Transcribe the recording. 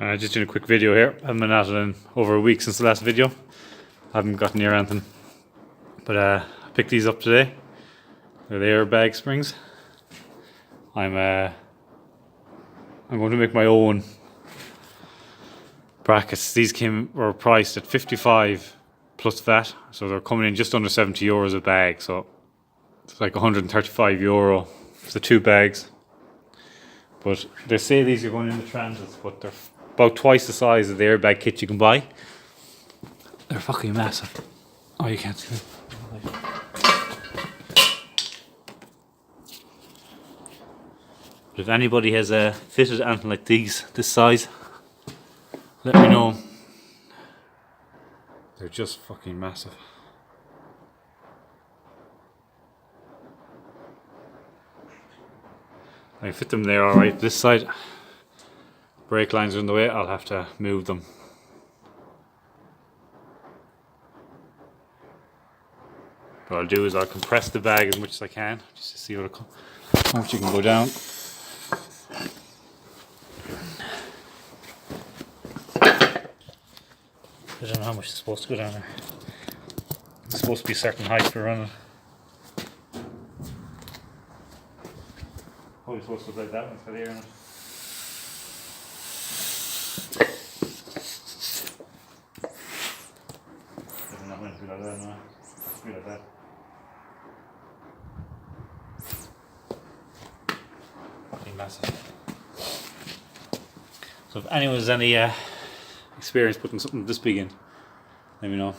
Just doing a quick video here. I haven't been at it in over a week since the last video. I haven't gotten near anything. But I picked these up today. They're the airbag springs. I'm going to make my own brackets. These were priced at 55 plus VAT, so they're coming in just under €70 a bag. So it's like €135 for the 2 bags. But they say these are going in the transits, but they're about twice the size of the airbag kit you can buy. They're fucking massive. Oh, you can't see them. But if anybody has fitted anything like these, this size, let me know. They're just fucking massive. I can fit them there alright. This side, brake lines are in the way, I'll have to move them. What I'll do is I'll compress the bag as much as I can, just to see how much you can go down. I don't know how much it's supposed to go down there. It's supposed to be a certain height for running. Probably supposed to break that one for the air in it. Doesn't know when to be like that now. It's be like that. Fucking massive. So if anyone has any experience putting something this big in, let me know.